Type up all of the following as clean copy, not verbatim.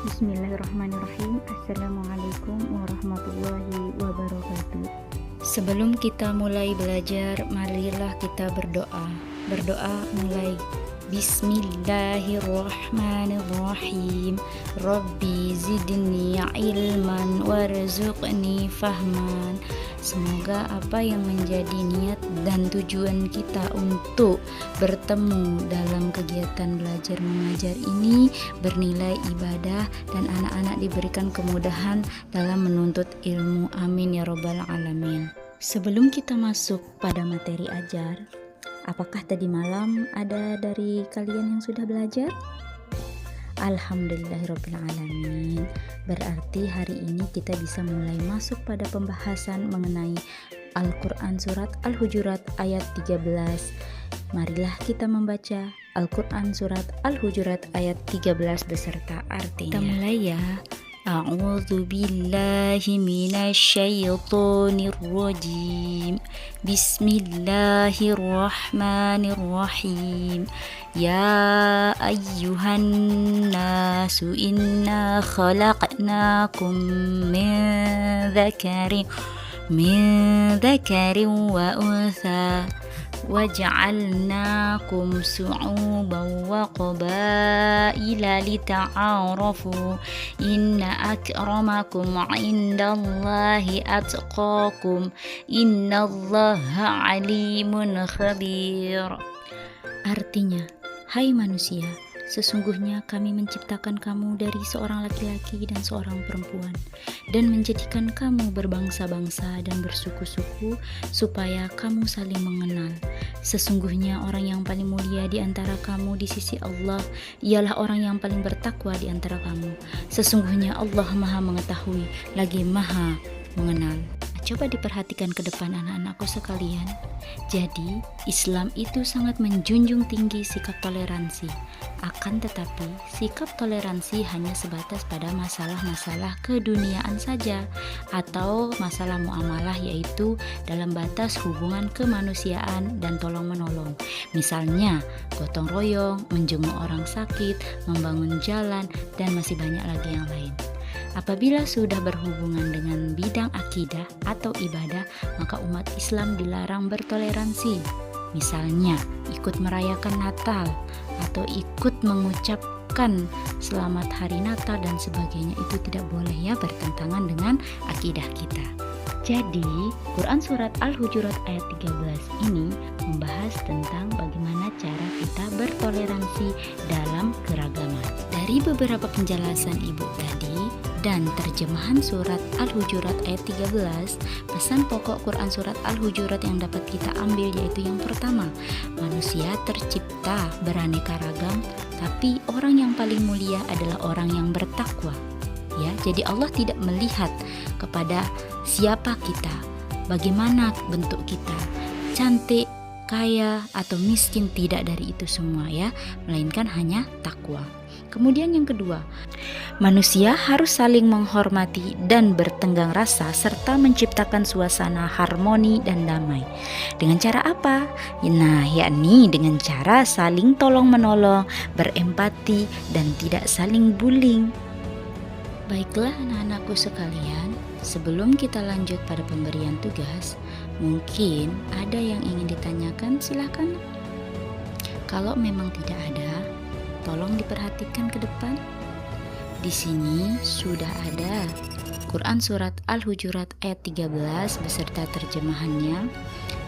Bismillahirrahmanirrahim. Assalamualaikum warahmatullahi wabarakatuh. Sebelum kita mulai belajar, marilah kita berdoa. Berdoa mulai. Bismillahirrahmanirrahim. Rabbi zidni ilman warzuqni fahman. Semoga apa yang menjadi niat dan tujuan kita untuk bertemu dalam kegiatan belajar mengajar ini bernilai ibadah dan anak-anak diberikan kemudahan dalam menuntut ilmu. Amin ya robbal alamin. Sebelum kita masuk pada materi ajar, apakah tadi malam ada dari kalian yang sudah belajar? Alhamdulillahirrabbilalamin. Berarti hari ini kita bisa mulai masuk pada pembahasan mengenai Al-Quran surat Al-Hujurat ayat 13. Marilah kita membaca Al-Quran surat Al-Hujurat ayat 13 beserta artinya. Kita mulai ya. A'udzu billahi minasyaitonir rajim. Bismillahirrahmanirrahim. Ya ayyuhan nasu inna khalaqnakum min dzakarin wa untha waj'alnakum su'uban wa qabaila lita'arafu inna akramakum 'indallahi atqakum innallaha 'alimun khabir. Artinya, hai manusia, sesungguhnya kami menciptakan kamu dari seorang laki-laki dan seorang perempuan dan menjadikan kamu berbangsa-bangsa dan bersuku-suku supaya kamu saling mengenal. Sesungguhnya orang yang paling mulia di antara kamu di sisi Allah ialah orang yang paling bertakwa di antara kamu. Sesungguhnya Allah Maha mengetahui lagi Maha mengenal. Coba diperhatikan ke depan anak-anakku sekalian. Jadi, Islam itu sangat menjunjung tinggi sikap toleransi. Akan tetapi, sikap toleransi hanya sebatas pada masalah-masalah keduniaan saja atau masalah muamalah, yaitu dalam batas hubungan kemanusiaan dan tolong-menolong. Misalnya, gotong royong, menjenguk orang sakit, membangun jalan, dan masih banyak lagi yang lain. Apabila sudah berhubungan dengan bidang akidah atau ibadah, maka umat Islam dilarang bertoleransi. Misalnya, ikut merayakan Natal atau ikut mengucapkan selamat hari Natal dan sebagainya, itu tidak boleh ya, bertentangan dengan akidah kita. Jadi, Quran surat Al-Hujurat ayat 13 ini membahas tentang bagaimana cara kita bertoleransi dalam keragaman. Dari beberapa penjelasan Ibu tadi dan terjemahan surat Al-Hujurat ayat 13, pesan pokok Quran surat Al-Hujurat yang dapat kita ambil yaitu yang pertama, manusia tercipta beraneka ragam, tapi orang yang paling mulia adalah orang yang bertakwa. Ya, jadi Allah tidak melihat kepada siapa kita, bagaimana bentuk kita, cantik, kaya atau miskin, tidak dari itu semua ya, melainkan hanya takwa. Kemudian yang kedua, manusia harus saling menghormati dan bertenggang rasa serta menciptakan suasana harmoni dan damai. Dengan cara apa? Nah, yakni dengan cara saling tolong-menolong, berempati dan tidak saling bullying. Baiklah anak-anakku sekalian, sebelum kita lanjut pada pemberian tugas, mungkin ada yang ingin ditanyakan, silakan. Kalau memang tidak ada, tolong diperhatikan ke depan. Di sini sudah ada Quran surat Al-Hujurat ayat 13 beserta terjemahannya.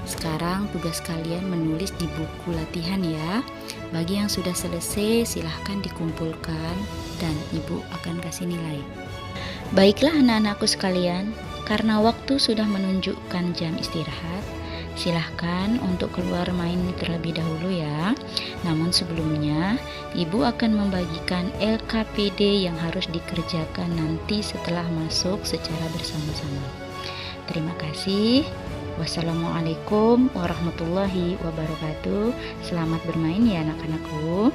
Sekarang tugas kalian menulis di buku latihan ya. Bagi yang sudah selesai silahkan dikumpulkan dan Ibu akan kasih nilai. Baiklah anak-anakku sekalian, karena waktu sudah menunjukkan jam istirahat, silahkan untuk keluar main terlebih dahulu ya. Namun sebelumnya, Ibu akan membagikan LKPD yang harus dikerjakan nanti setelah masuk secara bersama-sama. Terima kasih. Wassalamualaikum warahmatullahi wabarakatuh. Selamat bermain ya anak-anakku.